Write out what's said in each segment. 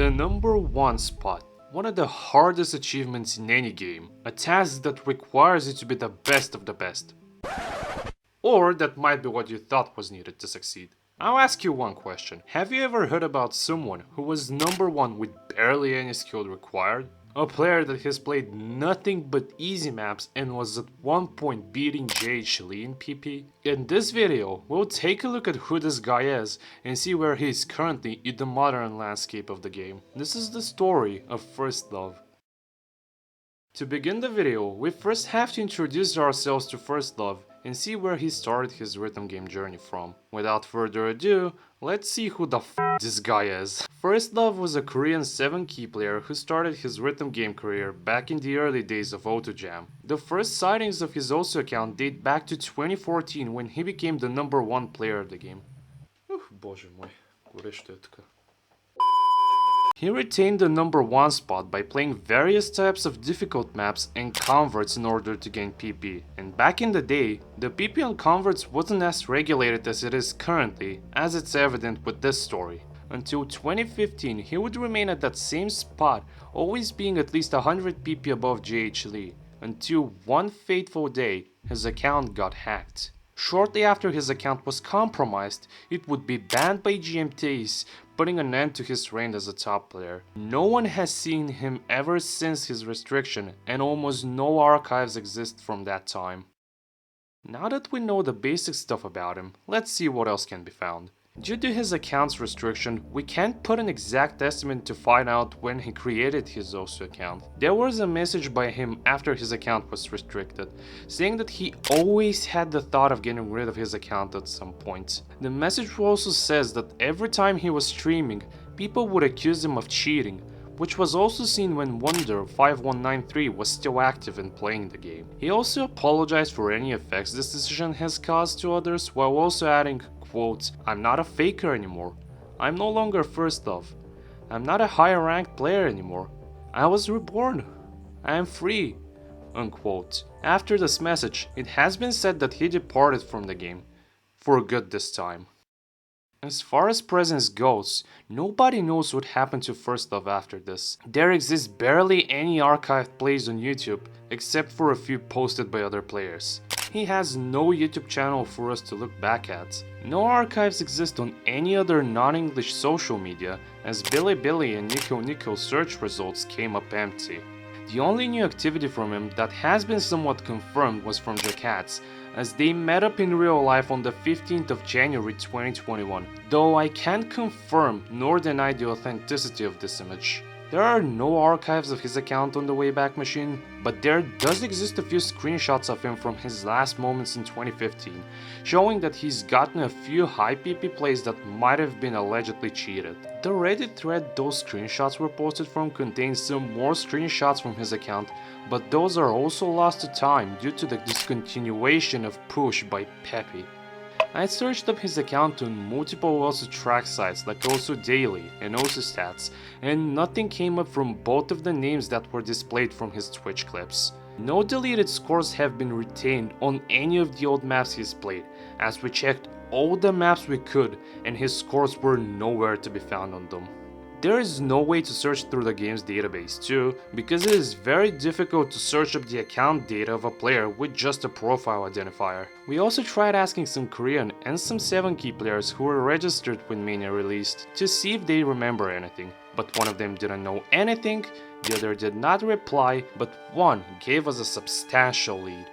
The number one spot. One of the hardest achievements in any game. A task that requires you to be the best of the best. Or that might be what you thought was needed to succeed. I'll ask you one question. Have you ever heard about someone who was number one with barely any skill required? A player that has played nothing but easy maps and was at one point beating JH Lee in PP? In this video, we'll take a look at who this guy is and see where he is currently in the modern landscape of the game. This is the story of First Love. To begin the video, we first have to introduce ourselves to First Love and see where he started his rhythm game journey from. Without further ado, let's see who the this guy is. First Love was a Korean 7-key player who started his rhythm game career back in the early days of Autojam. The first sightings of his Osu account date back to 2014 when he became the number one player of the game. Боже мой, курештетка. He retained the number one spot by playing various types of difficult maps and converts in order to gain PP. And back in the day, the PP on converts wasn't as regulated as it is currently, as it's evident with this story. Until 2015, he would remain at that same spot, always being at least 100 PP above JH Lee, until one fateful day, his account got hacked. Shortly after his account was compromised, it would be banned by GMTs, putting an end to his reign as a top player. No one has seen him ever since his restriction, and almost no archives exist from that time. Now that we know the basic stuff about him, let's see what else can be found. Due to his account's restriction, we can't put an exact estimate to find out when he created his Osu account. There was a message by him after his account was restricted, saying that he always had the thought of getting rid of his account at some point. The message also says that every time he was streaming, people would accuse him of cheating, which was also seen when Wonder 5193 was still active and playing the game. He also apologized for any effects this decision has caused to others, while also adding, quote, "I'm not a faker anymore. I'm no longer First Love. I'm not a higher ranked player anymore. I was reborn. I am free," unquote. After this message, it has been said that he departed from the game. For good this time. As far as presence goes, nobody knows what happened to First Love after this. There exists barely any archived plays on YouTube, except for a few posted by other players. He has no YouTube channel for us to look back at. No archives exist on any other non-English social media, as Bilibili and Nico search results came up empty. The only new activity from him that has been somewhat confirmed was from Jacats, as they met up in real life on the 15th of January 2021, though I can't confirm nor deny the authenticity of this image. There are no archives of his account on the Wayback Machine, but there does exist a few screenshots of him from his last moments in 2015, showing that he's gotten a few high PP plays that might have been allegedly cheated. The Reddit thread those screenshots were posted from contains some more screenshots from his account, but those are also lost to time due to the discontinuation of Push by Peppy. I searched up his account on multiple Osu track sites like Osu Daily and Osu Stats, and nothing came up from both of the names that were displayed from his Twitch clips. No deleted scores have been retained on any of the old maps he's played, as we checked all the maps we could and his scores were nowhere to be found on them. There is no way to search through the game's database too, because it is very difficult to search up the account data of a player with just a profile identifier. We also tried asking some Korean and some 7-key players who were registered when Mania released to see if they remember anything, but one of them didn't know anything, the other did not reply, but one gave us a substantial lead.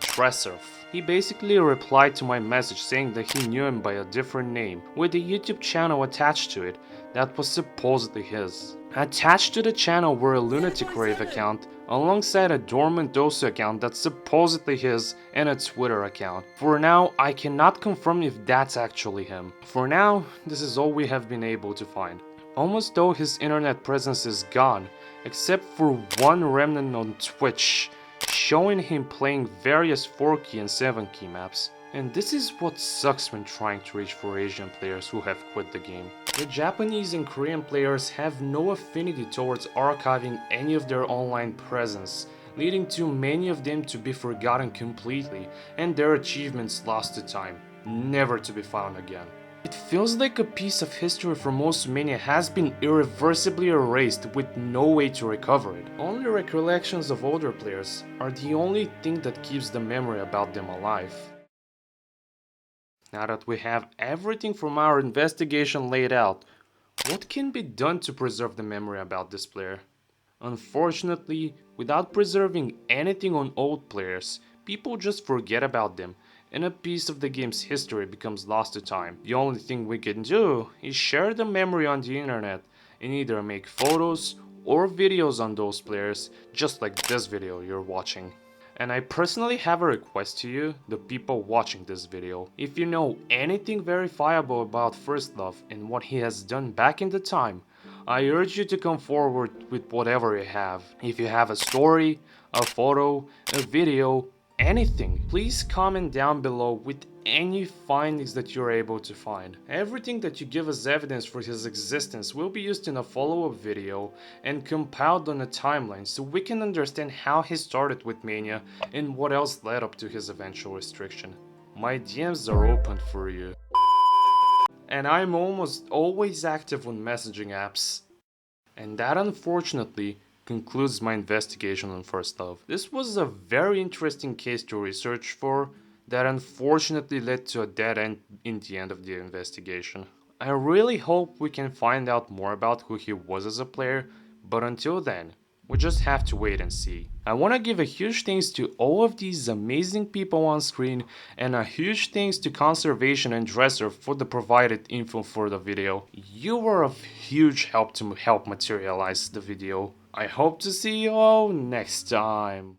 Dressurf. He basically replied to my message saying that he knew him by a different name, with a YouTube channel attached to it that was supposedly his. Attached to the channel were a Lunatic Rave account, alongside a dormant Osu account that's supposedly his, and a Twitter account. For now, I cannot confirm if that's actually him. For now, this is all we have been able to find. Almost though his internet presence is gone, except for one remnant on Twitch, showing him playing various 4-key and 7-key maps. And this is what sucks when trying to reach for Asian players who have quit the game. The Japanese and Korean players have no affinity towards archiving any of their online presence, leading to many of them to be forgotten completely and their achievements lost to time, never to be found again. It feels like a piece of history from osumania has been irreversibly erased with no way to recover it. Only recollections of older players are the only thing that keeps the memory about them alive. Now that we have everything from our investigation laid out, what can be done to preserve the memory about this player? Unfortunately, without preserving anything on old players, people just forget about them, and a piece of the game's history becomes lost to time. The only thing we can do is share the memory on the internet and either make photos or videos on those players, just like this video you're watching. And I personally have a request to you, the people watching this video. If you know anything verifiable about First Love and what he has done back in the time, I urge you to come forward with whatever you have. If you have a story, a photo, a video, anything, please comment down below with any findings that you're able to find. Everything that you give as evidence for his existence will be used in a follow-up video and compiled on a timeline so we can understand how he started with mania and what else led up to his eventual restriction. My DMs are open for you. And I'm almost always active on messaging apps. And that unfortunately concludes my investigation on First Love. This was a very interesting case to research for that unfortunately led to a dead end in the end of the investigation. I really hope we can find out more about who he was as a player, but until then, we just have to wait and see. I want to give a huge thanks to all of these amazing people on screen and a huge thanks to Conservation and Dressurf for the provided info for the video. You were of huge help to help materialize the video. I hope to see you all next time.